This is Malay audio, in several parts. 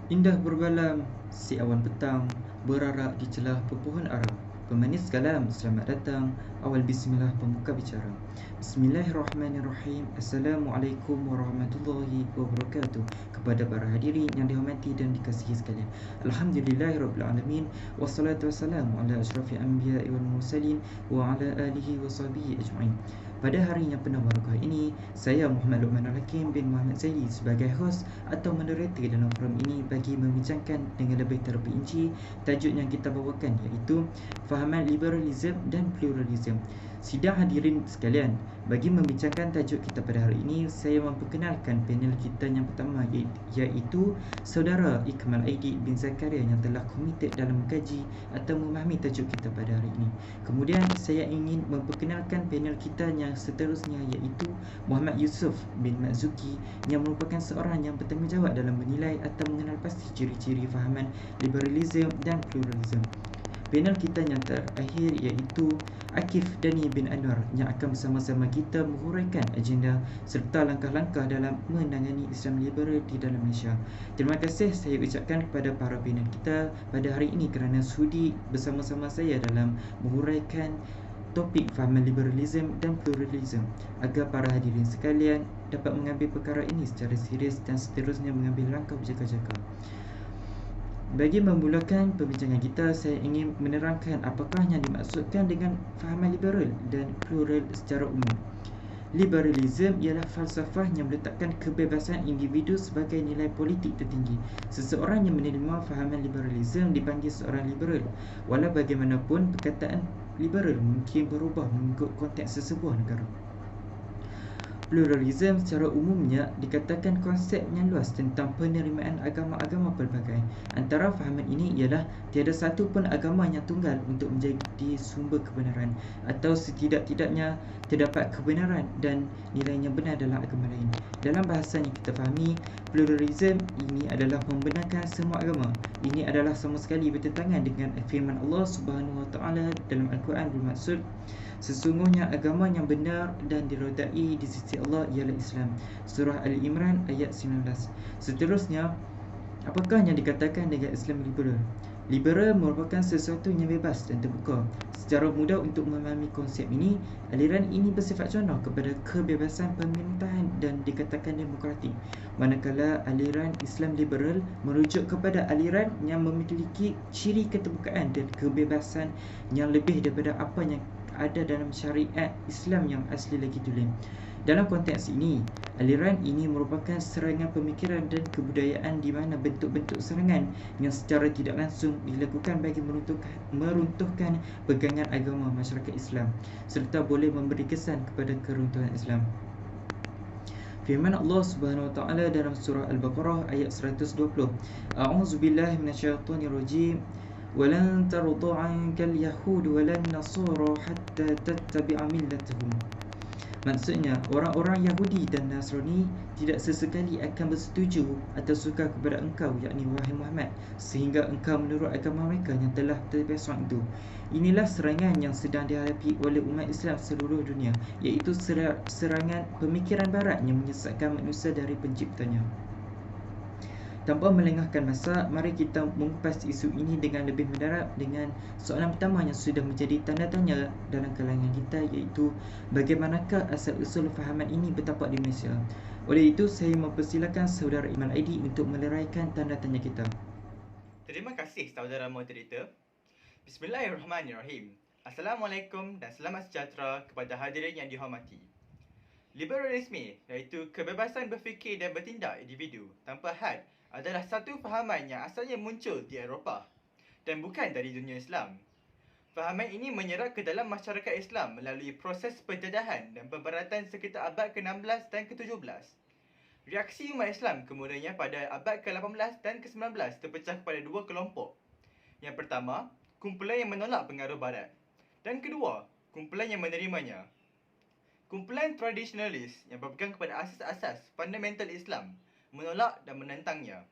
Indah berbalam, si awan petang, berarak di celah pepohon ara. Pemanis kalam, selamat datang, awal bismillah pembuka bicara. Bismillahirrahmanirrahim. Assalamualaikum warahmatullahi wabarakatuh. Kepada para hadirin yang dihormati dan dikasihi sekalian, Alhamdulillahirrabbilalamin. Wassalatu wassalamu ala ashrafil anbiya'i wal mursalin wa ala alihi wa sahbihi ajma'in. Pada hari yang penuh barakah ini, saya Muhammad Luqman Al-Hakim bin Muhammad Zaidi sebagai host atau moderator dalam forum ini bagi membincangkan dengan lebih terperinci tajuk yang kita bawakan, iaitu fahaman liberalism dan pluralism. Sidang hadirin sekalian, bagi membincangkan tajuk kita pada hari ini, saya memperkenalkan panel kita yang pertama, iaitu Saudara Ikmal Aidit bin Zakaria yang telah komited dalam mengkaji atau memahami tajuk kita pada hari ini. Kemudian saya ingin memperkenalkan panel kita yang seterusnya, iaitu Muhammad Yusof bin Makzuki yang merupakan seorang yang bertanggungjawab dalam menilai atau mengenal pasti ciri-ciri fahaman liberalism dan pluralism. Panel kita yang terakhir iaitu Akif Dani bin Anwar yang akan bersama-sama kita menghuraikan agenda serta langkah-langkah dalam menangani Islam liberal di dalam Malaysia. Terima kasih saya ucapkan kepada para panel kita pada hari ini kerana sudi bersama-sama saya dalam menghuraikan topik fahaman liberalism dan pluralism, agar para hadirin sekalian dapat mengambil perkara ini secara serius dan seterusnya mengambil langkah berjaga-jaga. Bagi memulakan perbincangan kita, saya ingin menerangkan apakah yang dimaksudkan dengan fahaman liberal dan plural secara umum. Liberalism ialah falsafah yang meletakkan kebebasan individu sebagai nilai politik tertinggi. Seseorang yang menerima fahaman liberalism dipanggil seorang liberal. Walau bagaimanapun, perkataan liberal mungkin berubah mengikut konteks sesebuah negara. Pluralism secara umumnya dikatakan konsep yang luas tentang penerimaan agama-agama pelbagai. Antara fahaman ini ialah tiada satu pun agama yang tunggal untuk menjadi sumber kebenaran, atau setidak-tidaknya terdapat kebenaran dan nilai yang benar dalam agama lain. Dalam bahasa yang kita fahami, pluralism ini adalah membenarkan semua agama. Ini adalah sama sekali bertentangan dengan firman Allah Subhanahu Wa Taala dalam Al-Quran bermaksud, sesungguhnya agama yang benar dan dirodai di sisi Allah ialah Islam. Surah Al-Imran ayat 19. Seterusnya, apakah yang dikatakan dengan Islam liberal? Liberal merupakan sesuatu yang bebas dan terbuka. Secara mudah untuk memahami konsep ini, aliran ini bersifat contoh kepada kebebasan pemerintahan dan dikatakan demokratik. Manakala aliran Islam liberal merujuk kepada aliran yang memiliki ciri keterbukaan dan kebebasan yang lebih daripada apa yang ada dalam syariat Islam yang asli lagi tulen. Dalam konteks ini, aliran ini merupakan serangan pemikiran dan kebudayaan di mana bentuk-bentuk serangan yang secara tidak langsung dilakukan bagi meruntuhkan pegangan agama masyarakat Islam serta boleh memberi kesan kepada keruntuhan Islam. Firman Allah Subhanahu Wa Taala dalam surah Al-Baqarah ayat 120. A'udzubillahi minasyaitonirrajim. ولن ترضى عنك اليهود ولا النصارى حتى تتبع ملتهم. Maksudnya, orang-orang Yahudi dan Nasrani tidak sesekali akan bersetuju atau suka kepada engkau, yakni wahai Muhammad, sehingga engkau menurut agama mereka yang telah terpesong itu. Inilah serangan yang sedang dihadapi oleh umat Islam seluruh dunia, iaitu serangan pemikiran barat yang menyesatkan manusia dari penciptanya. Tanpa melengahkan masa, mari kita mengupas isu ini dengan lebih mendalam dengan soalan pertama yang sudah menjadi tanda tanya dalam kalangan kita, iaitu bagaimanakah asal-usul fahaman ini bertapak di Malaysia. Oleh itu, saya mempersilakan saudara Iman Aidi untuk meleraikan tanda tanya kita. Terima kasih saudara moderator. Bismillahirrahmanirrahim. Assalamualaikum dan selamat sejahtera kepada hadirin yang dihormati. Liberalisme, iaitu kebebasan berfikir dan bertindak individu tanpa had, adalah satu fahaman yang asalnya muncul di Eropah dan bukan dari dunia Islam. Fahaman ini menyerap ke dalam masyarakat Islam melalui proses penjajahan dan pemberatan sekitar abad ke-16 dan ke-17. Reaksi umat Islam kemudiannya pada abad ke-18 dan ke-19 terpecah kepada dua kelompok. Yang pertama, kumpulan yang menolak pengaruh barat, dan kedua, kumpulan yang menerimanya. Kumpulan tradisionalis yang berpegang kepada asas-asas fundamental Islam menolak dan menentangnya.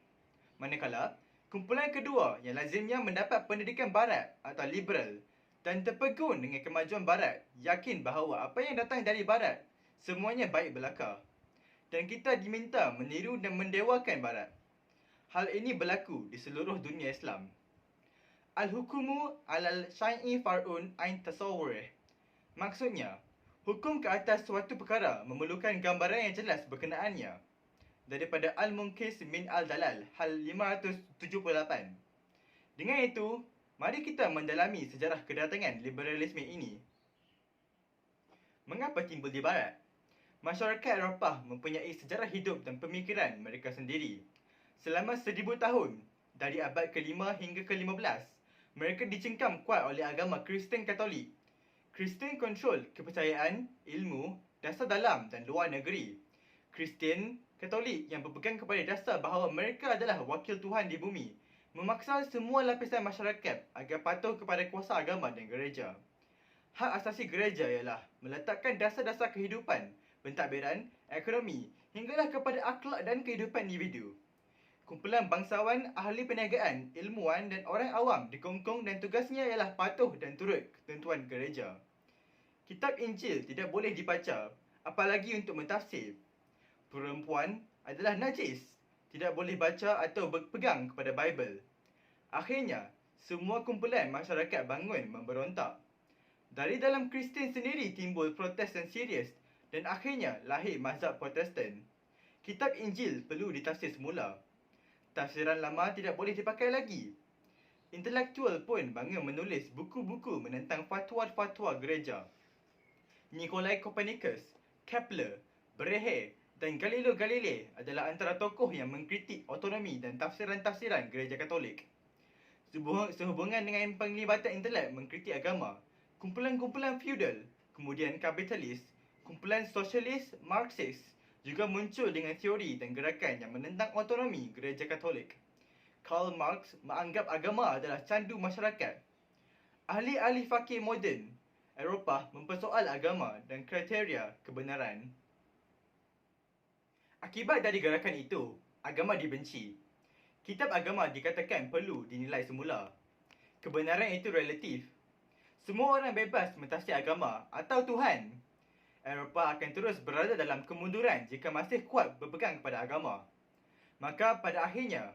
Manakala, kumpulan kedua yang lazimnya mendapat pendidikan barat atau liberal dan terpegun dengan kemajuan barat, yakin bahawa apa yang datang dari barat semuanya baik belaka dan kita diminta meniru dan mendewakan barat. hal ini berlaku di seluruh dunia Islam. Al-hukumu alal syai'i far'un ain tasawwurih. Maksudnya, hukum ke atas suatu perkara memerlukan gambaran yang jelas berkenaannya. Daripada Al-Munkis min Al-Dalal, hal 578. Dengan itu, mari kita mendalami sejarah kedatangan liberalisme ini. Mengapa timbul di Barat? Masyarakat Eropah mempunyai sejarah hidup dan pemikiran mereka sendiri. Selama 1000 tahun, dari abad ke-5 hingga ke-15, mereka dicengkam kuat oleh agama Kristen Katolik. Kristen kontrol kepercayaan, ilmu, dasar dalam dan luar negeri. Kristen Katolik yang berpegang kepada dasar bahawa mereka adalah wakil Tuhan di bumi, memaksa semua lapisan masyarakat agar patuh kepada kuasa agama dan gereja. Hak asasi gereja ialah meletakkan dasar-dasar kehidupan, pentadbiran, ekonomi, hinggalah kepada akhlak dan kehidupan individu. Kumpulan bangsawan, ahli perniagaan, ilmuwan dan orang awam dikongkong dan tugasnya ialah patuh dan turut ketentuan gereja. Kitab Injil tidak boleh dibaca, apalagi untuk mentafsir. Perempuan adalah najis, tidak boleh baca atau berpegang kepada Bible. Akhirnya, semua kumpulan masyarakat bangun memberontak. Dari dalam Kristen sendiri timbul Protestan serius dan akhirnya lahir mazhab Protestan. Kitab Injil perlu ditafsir semula. Tafsiran lama tidak boleh dipakai lagi. Intelektual pun bangun menulis buku-buku menentang fatwa-fatwa gereja. Nikolai Copernicus, Kepler, Brehe dan Galileo Galilei adalah antara tokoh yang mengkritik autonomi dan tafsiran-tafsiran gereja Katolik. Sehubungan dengan penglibatan intelek mengkritik agama, kumpulan-kumpulan feudal, kemudian kapitalis, kumpulan sosialis, Marxis juga muncul dengan teori dan gerakan yang menentang autonomi gereja Katolik. Karl Marx menganggap agama adalah candu masyarakat. Ahli-ahli fakir moden Eropah mempersoal agama dan kriteria kebenaran. Akibat dari gerakan itu, agama dibenci. Kitab agama dikatakan perlu dinilai semula. Kebenaran itu relatif. Semua orang bebas mentafsir agama atau Tuhan. Eropah akan terus berada dalam kemunduran jika masih kuat berpegang kepada agama. Maka pada akhirnya,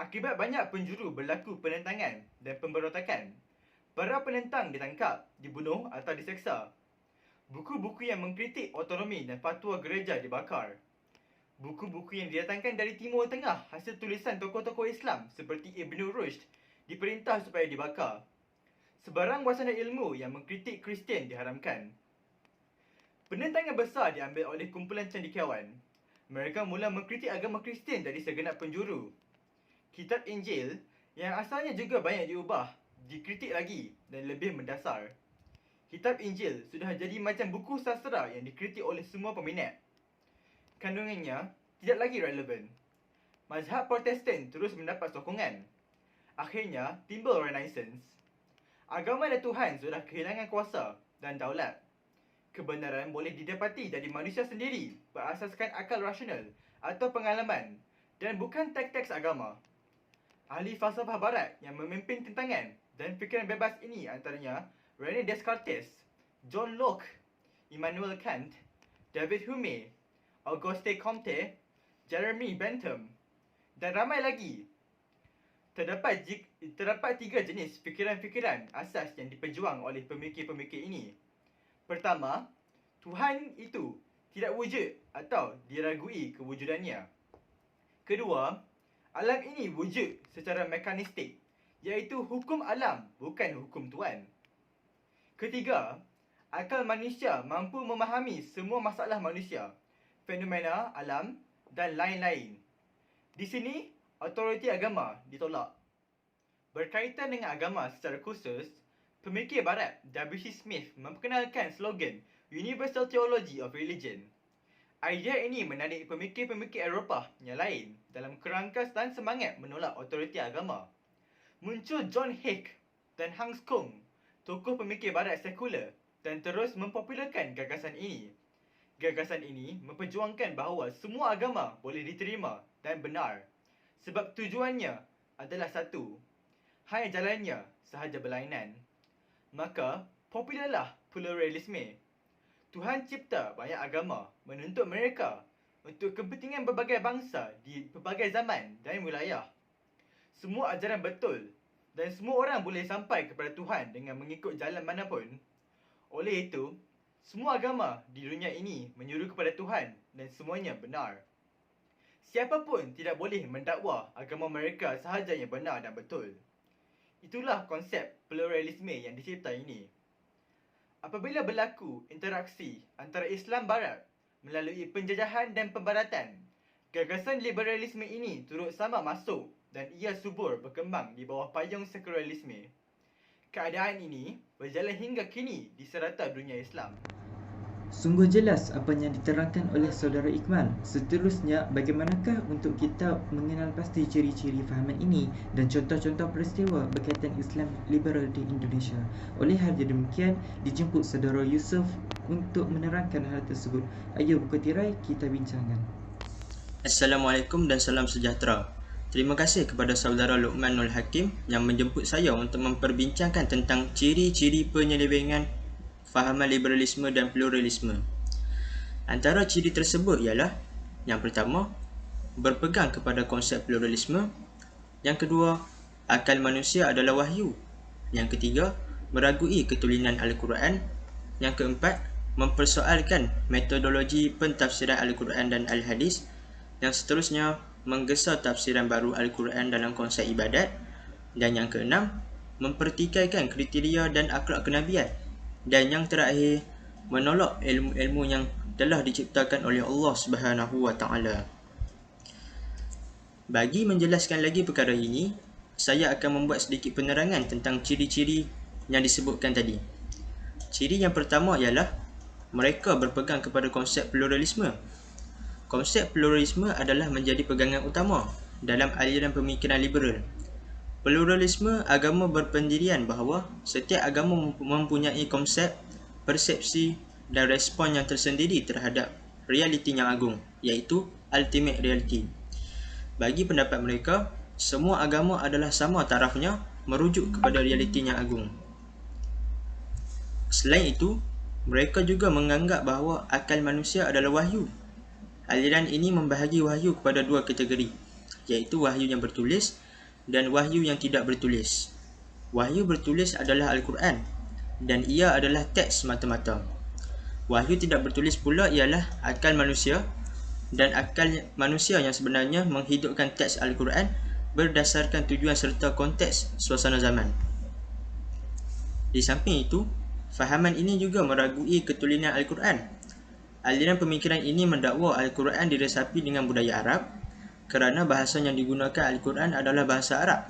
akibat banyak penjuru berlaku penentangan dan pemberontakan, para penentang ditangkap, dibunuh atau diseksa. Buku-buku yang mengkritik autonomi dan fatwa gereja dibakar. Buku-buku yang didatangkan dari Timur Tengah hasil tulisan tokoh-tokoh Islam seperti Ibn Rushd diperintah supaya dibakar. Sebarang wasana ilmu yang mengkritik Kristian diharamkan. Penentangan besar diambil oleh kumpulan cendekiawan. Mereka mula mengkritik agama Kristian dari segenap penjuru. Kitab Injil, yang asalnya juga banyak diubah, dikritik lagi dan lebih mendasar. Kitab Injil sudah jadi macam buku sastra yang dikritik oleh semua peminat. Kandungannya tidak lagi relevan. Mazhab Protestan terus mendapat sokongan. Akhirnya timbul Renaissance. Agama dan Tuhan sudah kehilangan kuasa dan daulat. Kebenaran boleh didapati dari manusia sendiri berasaskan akal rasional atau pengalaman dan bukan teks-teks agama. Ahli falsafah barat yang memimpin tentangan dan fikiran bebas ini antaranya René Descartes, John Locke, Immanuel Kant, David Hume, Auguste Comte, Jeremy Bentham dan ramai lagi. Terdapat 3 jenis fikiran-fikiran asas yang diperjuang oleh pemikir-pemikir ini. Pertama, Tuhan itu tidak wujud atau diragui kewujudannya. Kedua, alam ini wujud secara mekanistik, iaitu hukum alam bukan hukum Tuhan. Ketiga, akal manusia mampu memahami semua masalah manusia, fenomena alam dan lain-lain. Di sini, autoriti agama ditolak. Berkaitan dengan agama secara khusus, pemikir barat W.C. Smith memperkenalkan slogan Universal Theology of Religion. Idea ini menarik pemikir-pemikir Eropah yang lain dalam kerangka dan semangat menolak autoriti agama. Muncul John Hick dan Hans Kung, tokoh pemikir barat sekular, dan terus mempopularkan gagasan ini. Gagasan ini memperjuangkan bahawa semua agama boleh diterima dan benar, sebab tujuannya adalah satu. Hanya jalannya sahaja berlainan. Maka, popularlah pluralisme. Tuhan cipta banyak agama menuntut mereka untuk kepentingan berbagai bangsa di pelbagai zaman dan wilayah. semua ajaran betul dan semua orang boleh sampai kepada Tuhan dengan mengikut jalan manapun. Oleh itu, semua agama di dunia ini menyuruh kepada Tuhan dan semuanya benar. Siapa pun tidak boleh mendakwa agama mereka sahaja yang benar dan betul. Itulah konsep pluralisme yang dicipta ini. Apabila berlaku interaksi antara Islam Barat melalui penjajahan dan pembaratan, gagasan liberalisme ini turut sama masuk dan ia subur berkembang di bawah payung sekularisme. Keadaan ini berjalan hingga kini di serata dunia Islam. Sungguh jelas apa yang diterangkan oleh Saudara Iqmal. Seterusnya, bagaimanakah untuk kita mengenal pasti ciri-ciri fahaman ini dan contoh-contoh peristiwa berkaitan Islam liberal di Indonesia? Oleh hal demikian, dijemput Saudara Yusof untuk menerangkan hal tersebut. Ayo buku tirai, kita bincangkan. Assalamualaikum dan salam sejahtera. Terima kasih kepada saudara Luqmanul Hakim yang menjemput saya untuk memperbincangkan tentang ciri-ciri penyelewengan fahaman liberalisme dan pluralisme. Antara ciri tersebut ialah: yang pertama, berpegang kepada konsep pluralisme; yang kedua, akal manusia adalah wahyu; yang ketiga, meragui ketulinan Al-Quran; yang keempat, mempersoalkan metodologi pentafsiran Al-Quran dan Al-Hadis; yang seterusnya, menggesa tafsiran baru Al-Quran dalam konsep ibadat; dan yang keenam, mempertikaikan kriteria dan akhlak kenabian; dan yang terakhir, menolak ilmu-ilmu yang telah diciptakan oleh Allah Subhanahu wa taala. Bagi menjelaskan lagi perkara ini, saya akan membuat sedikit penerangan tentang ciri-ciri yang disebutkan tadi. Ciri yang pertama ialah mereka berpegang kepada konsep pluralisme. Konsep pluralisme adalah menjadi pegangan utama dalam aliran pemikiran liberal. Pluralisme agama berpendirian bahawa setiap agama mempunyai konsep, persepsi dan respon yang tersendiri terhadap realiti yang agung, iaitu ultimate reality. Bagi pendapat mereka, semua agama adalah sama tarafnya merujuk kepada realiti yang agung. Selain itu, mereka juga menganggap bahawa akal manusia adalah wahyu. Aliran ini membahagi wahyu kepada dua kategori, iaitu wahyu yang bertulis dan wahyu yang tidak bertulis. Wahyu bertulis adalah Al-Quran dan ia adalah teks semata-mata. Wahyu tidak bertulis pula ialah akal manusia, dan akal manusia yang sebenarnya menghidupkan teks Al-Quran berdasarkan tujuan serta konteks suasana zaman. Di samping itu, fahaman ini juga meragui ketulinan Al-Quran. Aliran pemikiran ini mendakwa Al-Quran diresapi dengan budaya Arab kerana bahasa yang digunakan Al-Quran adalah bahasa Arab.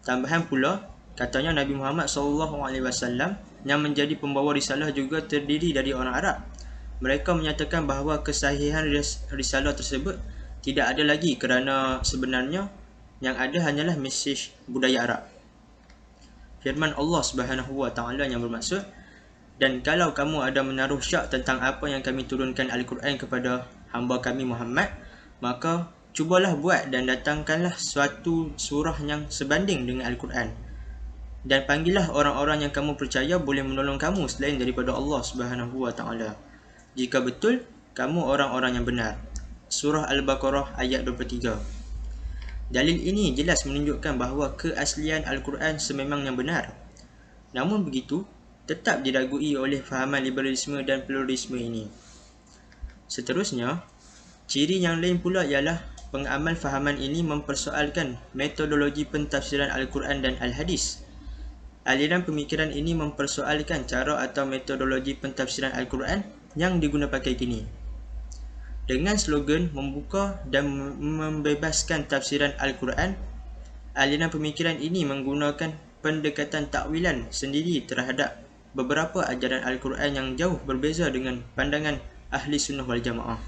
Tambahan pula, katanya Nabi Muhammad SAW yang menjadi pembawa risalah juga terdiri dari orang Arab. Mereka menyatakan bahawa kesahihan risalah tersebut tidak ada lagi kerana sebenarnya yang ada hanyalah mesej budaya Arab. Firman Allah Subhanahu wa taala yang bermaksud, "Dan kalau kamu ada menaruh syak tentang apa yang kami turunkan Al-Quran kepada hamba kami Muhammad, maka cubalah buat dan datangkanlah suatu surah yang sebanding dengan Al-Quran. Dan panggillah orang-orang yang kamu percaya boleh menolong kamu selain daripada Allah Subhanahu wa taala. Jika betul kamu orang-orang yang benar." Surah Al-Baqarah ayat 23. Dalil ini jelas menunjukkan bahawa keaslian Al-Quran sememang yang benar. Namun begitu, tetap diragui oleh fahaman liberalisme dan pluralisme ini. Seterusnya, ciri yang lain pula ialah pengamal fahaman ini mempersoalkan metodologi pentafsiran Al-Quran dan Al-Hadis. Aliran pemikiran ini mempersoalkan cara atau metodologi pentafsiran Al-Quran yang diguna pakai kini. Dengan slogan membuka dan membebaskan tafsiran Al-Quran, aliran pemikiran ini menggunakan pendekatan takwilan sendiri terhadap beberapa ajaran Al-Quran yang jauh berbeza dengan pandangan Ahli Sunnah wal Jamaah.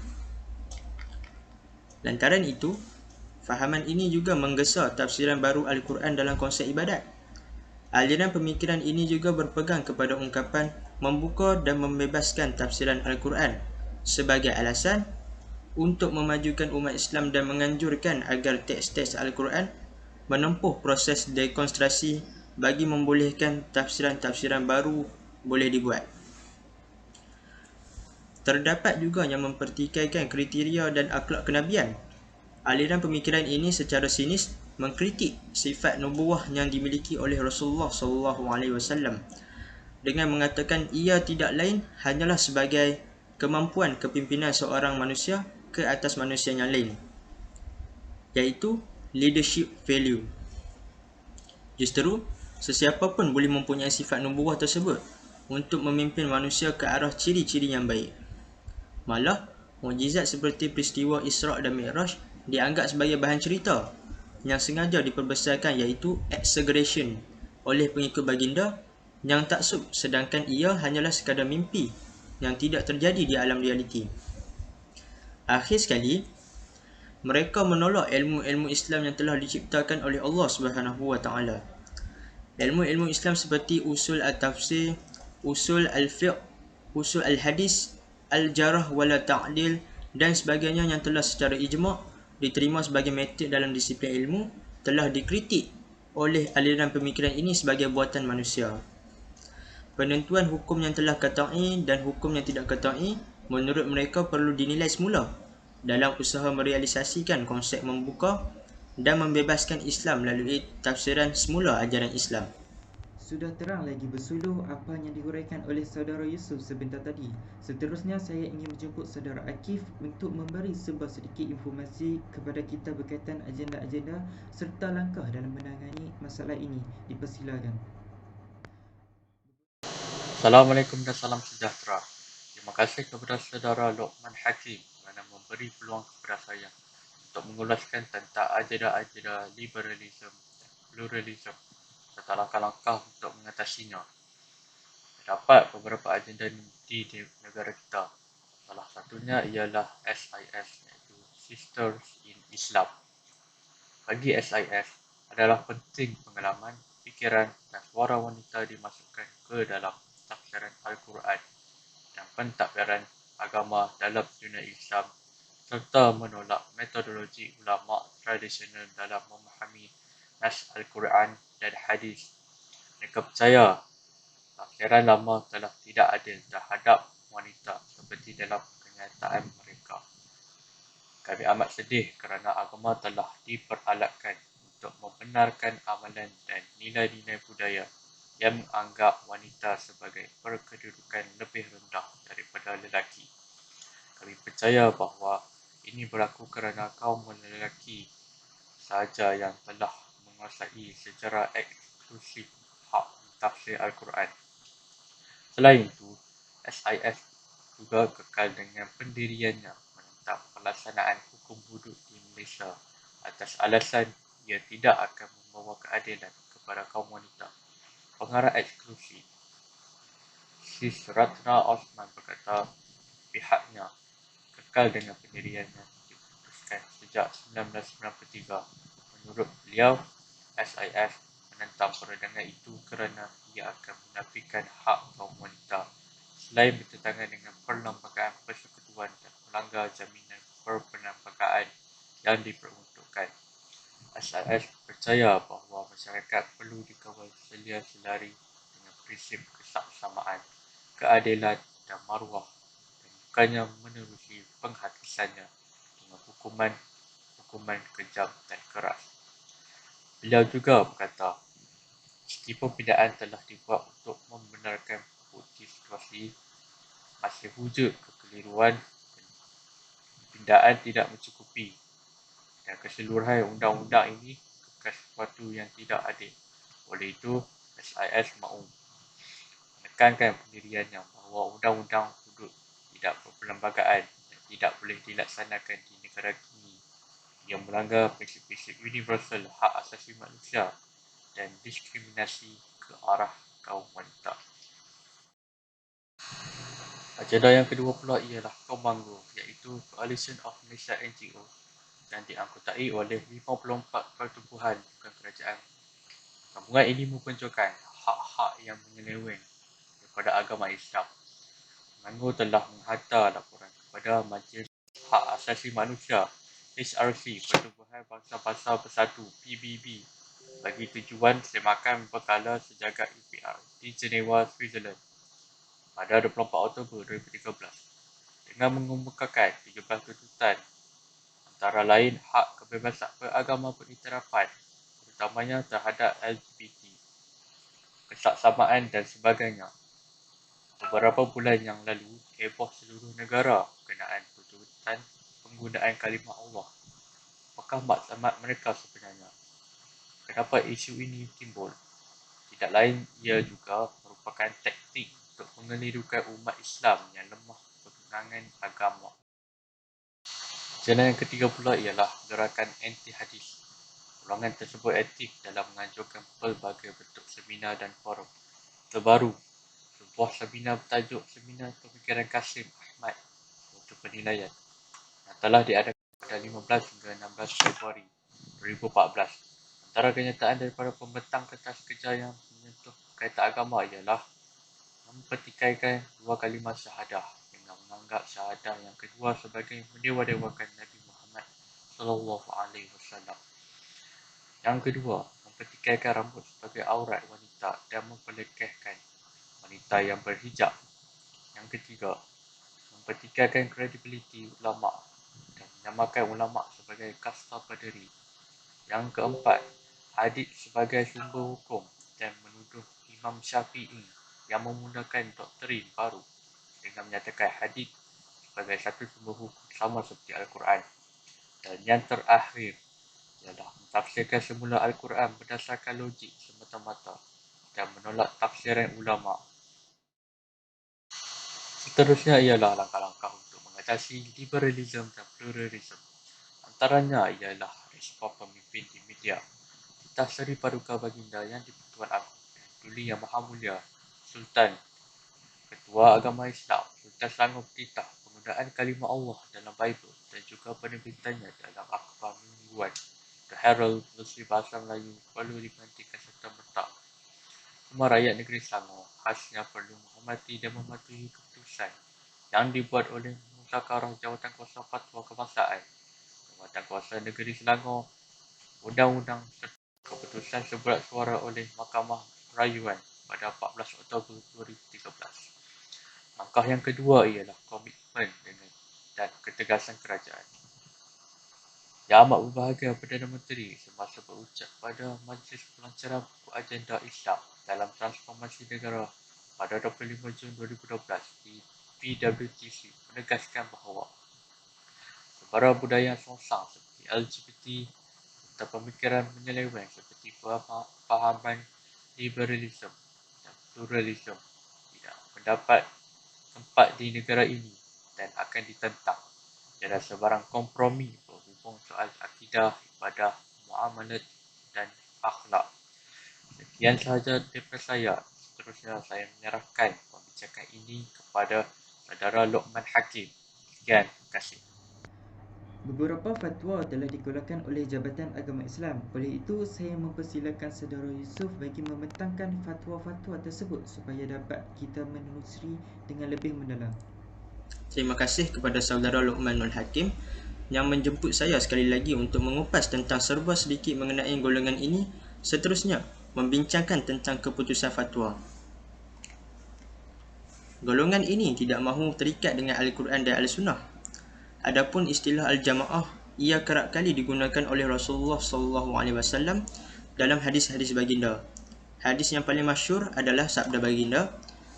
Lantaran itu, fahaman ini juga menggesa tafsiran baru Al-Quran dalam konsep ibadat. Aliran pemikiran ini juga berpegang kepada ungkapan membuka dan membebaskan tafsiran Al-Quran sebagai alasan untuk memajukan umat Islam dan menganjurkan agar teks-teks Al-Quran menempuh proses dekonstruksi bagi membolehkan tafsiran-tafsiran baru boleh dibuat. Terdapat juga yang mempertikaikan kriteria dan akhlak kenabian. Aliran pemikiran ini secara sinis mengkritik sifat nubuwah yang dimiliki oleh Rasulullah SAW dengan mengatakan ia tidak lain hanyalah sebagai kemampuan kepimpinan seorang manusia ke atas manusia yang lain, iaitu leadership value. Justru, sesiapa pun boleh mempunyai sifat nubuwah tersebut untuk memimpin manusia ke arah ciri-ciri yang baik. Malah, mukjizat seperti peristiwa Isra' dan Mi'raj dianggap sebagai bahan cerita yang sengaja diperbesarkan, iaitu exaggeration oleh pengikut baginda yang taksub, sedangkan ia hanyalah sekadar mimpi yang tidak terjadi di alam realiti. Akhir sekali, mereka menolak ilmu-ilmu Islam yang telah diciptakan oleh Allah SWT. Ilmu-ilmu Islam seperti usul al-tafsir, usul al-fiqh, usul al-hadis, al-jarah wala ta'dil dan sebagainya yang telah secara ijma' diterima sebagai metod dalam disiplin ilmu, telah dikritik oleh aliran pemikiran ini sebagai buatan manusia. Penentuan hukum yang telah qat'i dan hukum yang tidak qat'i menurut mereka perlu dinilai semula dalam usaha merealisasikan konsep membuka dan membebaskan Islam melalui tafsiran semula ajaran Islam. Sudah terang lagi bersuluh apa yang dihuraikan oleh saudara Yusuf sebentar tadi. Seterusnya saya ingin menjemput saudara Akif untuk memberi sebuah sedikit informasi kepada kita berkaitan agenda-agenda serta langkah dalam menangani masalah ini. Dipersilakan. Assalamualaikum dan salam sejahtera. Terima kasih kepada saudara Luqman Hakim kerana memberi peluang kepada saya untuk mengulaskan tentang agenda-agenda liberalisme dan pluralisme serta langkah-langkah untuk mengatasinya. Terdapat beberapa agenda di negara kita. Salah satunya ialah SIS, iaitu Sisters in Islam. Bagi SIS, adalah penting pengalaman, fikiran dan suara wanita dimasukkan ke dalam tafsiran Al-Quran dan pentadbiran agama dalam dunia Islam serta menolak metodologi ulama tradisional dalam memahami nas Al-Quran dan hadis. Mereka percaya tafsiran lama telah tidak adil terhadap wanita seperti dalam kenyataan mereka. Kami amat sedih kerana agama telah diperalatkan untuk membenarkan amalan dan nilai-nilai budaya yang menganggap wanita sebagai berkedudukan lebih rendah daripada lelaki. Kami percaya bahawa ini berlaku kerana kaum lelaki sahaja yang telah menguasai secara eksklusif hak tafsir Al-Quran. Selain itu, SIS juga kekal dengan pendiriannya menentang pelaksanaan hukum hudud di Malaysia atas alasan ia tidak akan membawa keadilan kepada kaum wanita. Pengarah eksklusif Sis Ratna Osman berkata pihaknya kekal dengan pendiriannya diputuskan sejak 1993. Menurut beliau, SIS menentang perundangan itu kerana ia akan menafikan hak kaum wanita selain bertentangan dengan perlembagaan persekutuan dan melanggar jaminan perlembagaan yang diperuntukkan. SIS percaya bahawa masyarakat perlu dikawal selia-selari dengan prinsip kesaksamaan, keadilan dan maruah dan bukannya menerusi penghatisannya dengan hukuman kejam dan keras. Beliau juga berkata, meskipun pindaan telah dibuat untuk membenarkan bukti situasi, masih wujud kekeliruan dan pindaan tidak mencukupi dan keseluruhan undang-undang ini kekal sesuatu yang tidak adil. Oleh itu, SIS mahu menekankan pendiriannya bahawa undang-undang hudud tidak berperlembagaan dan tidak boleh dilaksanakan di negara ini yang melanggar prinsip-prinsip universal hak asasi manusia dan diskriminasi ke arah kaum wanita. Agenda yang kedua pula ialah Komanggo, iaitu Coalition of Malaysia NGO yang diangkutai oleh 54 pertubuhan bukan kerajaan. Gabungan ini memperjuangkan hak-hak yang menyeleweng daripada agama Islam. Komanggo telah menghantar laporan kepada Majlis Hak Asasi Manusia HRC Pertubuhan Bangsa-Bangsa Bersatu PBB bagi tujuan semakan berkala sejagat UPR di Geneva, Switzerland pada 24 Oktober 2013 dengan mengemukakan 13 tuntutan antara lain hak kebebasan beragama beriktirafan terutamanya terhadap LGBT, kesaksamaan dan sebagainya. Beberapa bulan yang lalu, heboh seluruh negara berkenaan tuntutan penggunaan kalimah Allah. Apakah maksamat mereka sebenarnya? Kenapa isu ini timbul? Tidak lain, ia juga merupakan taktik untuk mengelirukan umat Islam yang lemah perkenangan agama. Jalan yang ketiga pula ialah gerakan anti-hadis. Golongan tersebut aktif dalam menganjurkan pelbagai bentuk seminar dan forum. Terbaru, sebuah seminar bertajuk Seminar Pemikiran Kasim Ahmad untuk Penilaian yang telah diadakan pada 15 hingga 16 Februari 2014. Antara kenyataan daripada pembentang kertas kerja yang menyentuh kaitan agama ialah mempertikaikan dua kalimah syahadah dengan menganggap syahadah yang kedua sebagai mendewa-dewakan Nabi Muhammad SAW. Yang kedua, mempertikaikan rambut sebagai aurat wanita dan memperlekehkan wanita yang berhijab. Yang ketiga, mempertikaikan kredibiliti ulama dan menamakan ulama sebagai kasta paderi. Yang keempat, hadis sebagai sumber hukum dan menuduh Imam Syafi'i yang memulakan doktrin baru dengan menyatakan hadis sebagai satu sumber hukum sama seperti Al-Quran. Dan yang terakhir ialah mentafsirkan semula Al-Quran berdasarkan logik semata-mata dan menolak tafsiran ulama. Seterusnya ialah langkah-langkah untuk mengatasi liberalisme dan pluralisme. Antaranya ialah respon pemimpin di media. Titah Seri Paduka Baginda Yang di-Pertuan Agong dan Tuli Yang Maha Mulia Sultan Ketua Agama Islam Sultan Selangor bertitah penggunaan kalimah Allah dalam Bible dan juga penerbitannya dalam akhbar mingguan The Herald versi bahasa Melayu perlu diperhatikan serta-merta. Semua rakyat negeri Selangor khasnya perlu menghormati dan mematuhi keputusan yang dibuat oleh Musyawarah Jawatan Kuasa Fatwa Kebangsaan, Jawatan Kuasa Negeri Selangor, Undang-Undang serta keputusan sebulat suara oleh Mahkamah Rayuan pada 14 Oktober 2013. Langkah yang kedua ialah komitmen dan ketegasan kerajaan. Yang amat berbahagia Perdana Menteri semasa berucap pada Majlis Pelancaran Buku Agenda Islam dalam Transformasi Negara pada 25 Jun 2012 di PWTC menegaskan bahawa sebarang budaya songsang seperti LGBT serta pemikiran menyeleweng seperti pahaman liberalisme dan pluralisme tidak mendapat tempat di negara ini dan akan ditentang. Tiada sebarang kompromi berhubung soal akidah, ibadah, muamalat dan akhlak. Sekian sahaja daripada saya. Seterusnya saya menyerahkan pembicaraan ini kepada Saudara Luqman Hakim. Sekian, terima kasih. Beberapa fatwa telah dikeluarkan oleh Jabatan Agama Islam. Oleh itu, saya mempersilakan Saudara Yusuf bagi membentangkan fatwa-fatwa tersebut supaya dapat kita menelusuri dengan lebih mendalam. Terima kasih kepada Saudara Luqmanul Hakim yang menjemput saya sekali lagi untuk mengupas tentang serba sedikit mengenai golongan ini. Seterusnya, membincangkan tentang keputusan fatwa. Golongan ini tidak mahu terikat dengan Al-Quran dan Al-Sunnah. Adapun istilah Al-Jamaah, ia kerap kali digunakan oleh Rasulullah SAW dalam hadis-hadis baginda. Hadis yang paling masyhur adalah sabda baginda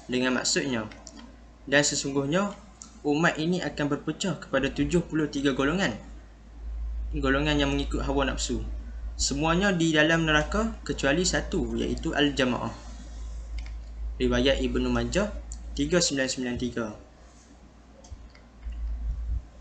dengan maksudnya, dan sesungguhnya umat ini akan berpecah kepada 73 golongan yang mengikut hawa nafsu. Semuanya di dalam neraka kecuali satu, iaitu Al-Jamaah. Riwayat Ibnu Majah 3993.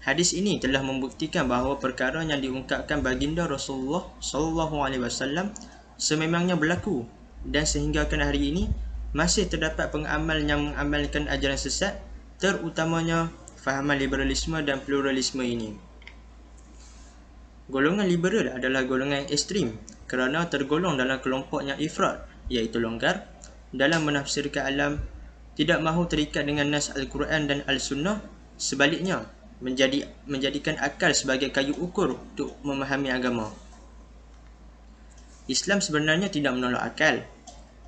Hadis ini telah membuktikan bahawa perkara yang diungkapkan baginda Rasulullah SAW sememangnya berlaku, dan sehinggakan hari ini masih terdapat pengamal yang mengamalkan ajaran sesat, terutamanya fahaman liberalisme dan pluralisme ini. Golongan liberal adalah golongan ekstrim kerana tergolong dalam kelompok yang ifrat, iaitu longgar dalam menafsirkan alam, tidak mahu terikat dengan nas Al-Quran dan Al-Sunnah. Sebaliknya, menjadikan akal sebagai kayu ukur untuk memahami agama. Islam sebenarnya tidak menolak akal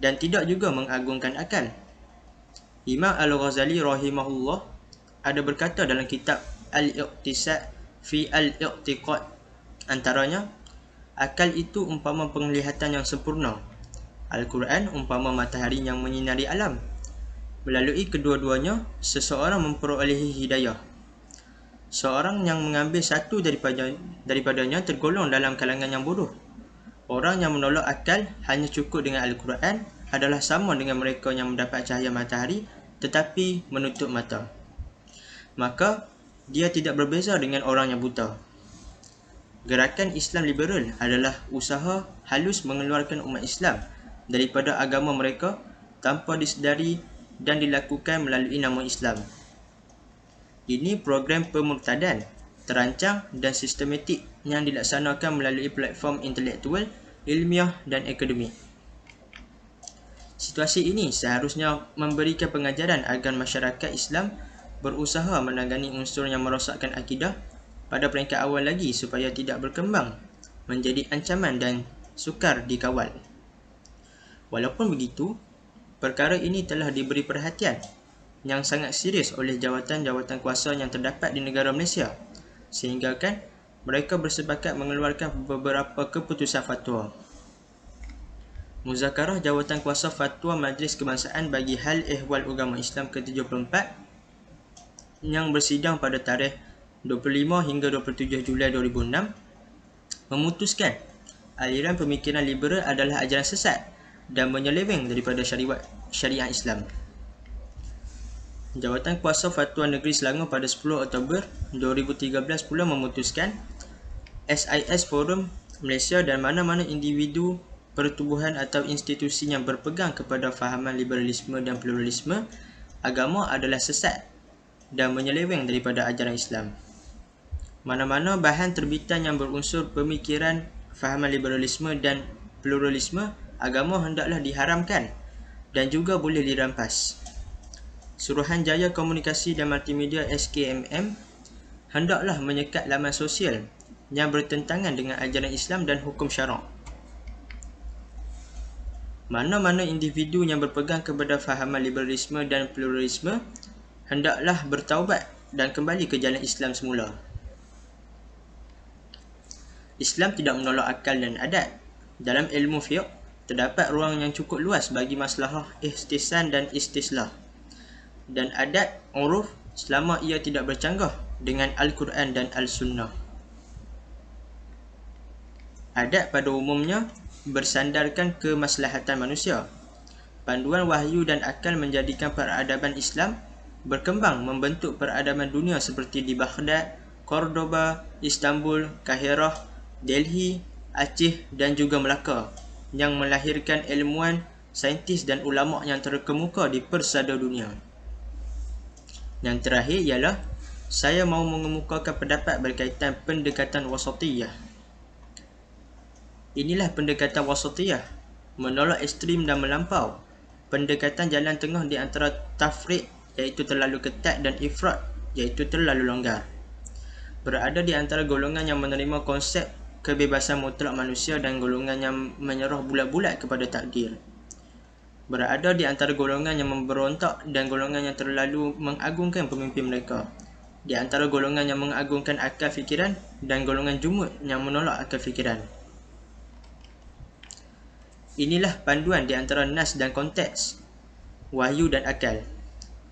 dan tidak juga mengagungkan akal. Imam Al-Ghazali rahimahullah ada berkata dalam kitab Al-Iqtisad fi Al-Iqtiqad, antaranya, Akal itu umpama penglihatan yang sempurna. Al-Quran umpama matahari yang menyinari alam. Melalui kedua-duanya, seseorang memperolehi hidayah. Seorang yang mengambil satu daripadanya tergolong dalam kalangan yang bodoh. Orang yang menolak akal hanya cukup dengan Al-Quran adalah sama dengan mereka yang mendapat cahaya matahari tetapi menutup mata. Maka, dia tidak berbeza dengan orang yang buta. Gerakan Islam liberal adalah usaha halus mengeluarkan umat Islam daripada agama mereka tanpa disedari dan dilakukan melalui nama Islam. Ini program pemurtadan, terancang dan sistematik yang dilaksanakan melalui platform intelektual, ilmiah dan akademik. Situasi ini seharusnya memberikan pengajaran agar masyarakat Islam berusaha menangani unsur yang merosakkan akidah pada peringkat awal lagi supaya tidak berkembang menjadi ancaman dan sukar dikawal. Walaupun begitu, perkara ini telah diberi perhatian yang sangat serius oleh jawatan-jawatan kuasa yang terdapat di negara Malaysia, sehingga kan mereka bersepakat mengeluarkan beberapa keputusan fatwa. Muzakarah Jawatan Kuasa Fatwa Majlis Kebangsaan bagi Hal Ehwal Agama Islam ke-74 yang bersidang pada tarikh 25 hingga 27 Julai 2006 memutuskan aliran pemikiran liberal adalah ajaran sesat dan menyeleweng daripada syariat Islam. Jawatan Kuasa Fatwa Negeri Selangor pada 10 Oktober 2013 pula memutuskan SIS Forum Malaysia dan mana-mana individu, pertubuhan atau institusi yang berpegang kepada fahaman liberalisme dan pluralisme agama adalah sesat dan menyeleweng daripada ajaran Islam. Mana-mana bahan terbitan yang berunsur pemikiran fahaman liberalisme dan pluralisme agama hendaklah diharamkan dan juga boleh dirampas. Suruhanjaya Komunikasi dan Multimedia SKMM hendaklah menyekat laman sosial yang bertentangan dengan ajaran Islam dan hukum syarak. Mana-mana individu yang berpegang kepada fahaman liberalisme dan pluralisme hendaklah bertaubat dan kembali ke jalan Islam semula. Islam tidak menolak akal dan adat. Dalam ilmu fiqh, terdapat ruang yang cukup luas bagi maslahah ihtisan dan istislah dan adat uruf selama ia tidak bercanggah dengan Al-Quran dan Al-Sunnah. Adat pada umumnya bersandarkan kemaslahatan manusia. Panduan wahyu dan akal menjadikan peradaban Islam berkembang membentuk peradaban dunia seperti di Baghdad, Cordoba, Istanbul, Kahirah, Delhi, Aceh dan juga Melaka yang melahirkan ilmuwan, saintis dan ulama yang terkemuka di persada dunia. Yang terakhir ialah saya mahu mengemukakan pendapat berkaitan pendekatan wasatiyah. Inilah pendekatan wasatiyah, menolak ekstrim dan melampau. Pendekatan jalan tengah di antara tafriq iaitu terlalu ketat dan ifrat iaitu terlalu longgar. Berada di antara golongan yang menerima konsep kebebasan mutlak manusia dan golongan yang menyerah bulat-bulat kepada takdir. Berada di antara golongan yang memberontak dan golongan yang terlalu mengagungkan pemimpin mereka. Di antara golongan yang mengagungkan akal fikiran dan golongan jumud yang menolak akal fikiran. Inilah panduan di antara nas dan konteks, wahyu dan akal.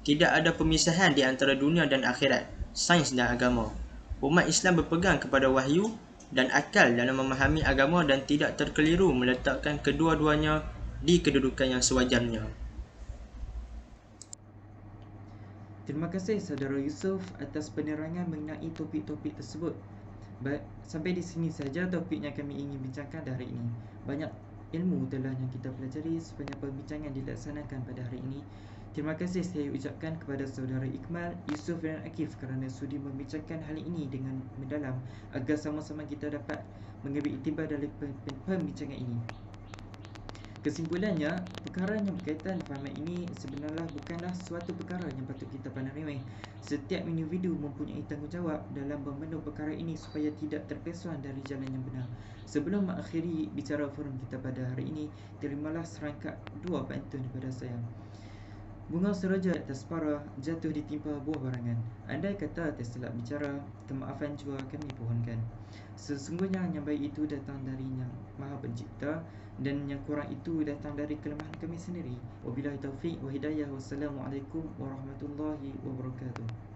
Tidak ada pemisahan di antara dunia dan akhirat, sains dan agama. Umat Islam berpegang kepada wahyu dan akal dalam memahami agama dan tidak terkeliru meletakkan kedua-duanya di kedudukan yang sewajarnya. Terima kasih Saudara Yusof atas penerangan mengenai topik-topik tersebut. Baik, sampai di sini saja topik yang kami ingin bincangkan hari ini. Banyak ilmu telah yang kita pelajari sepanjang perbincangan dilaksanakan pada hari ini. Terima kasih saya ucapkan kepada Saudara Iqmal, Yusof dan Akif kerana sudi membincangkan hal ini dengan mendalam agar sama-sama kita dapat mengambil iktibar dari pembincangan ini. Kesimpulannya, perkara yang berkaitan fahaman ini sebenarnya bukanlah suatu perkara yang patut kita pandang remeh. Setiap individu mempunyai tanggungjawab dalam memenuhi perkara ini supaya tidak terkesuan dari jalan yang benar. Sebelum mengakhiri bicara forum kita pada hari ini, terimalah serangkap dua pantun daripada saya. Bunga seroja atas para jatuh ditimpa buah barangan. Andai kata tersilap bicara, kemaafan juga kami pohonkan. Sesungguhnya yang baik itu datang dari Yang Maha Pencipta, dan yang kurang itu datang dari kelemahan kami sendiri. Wabillahi taufiq wa hidayah. Wassalamualaikum warahmatullahi wabarakatuh.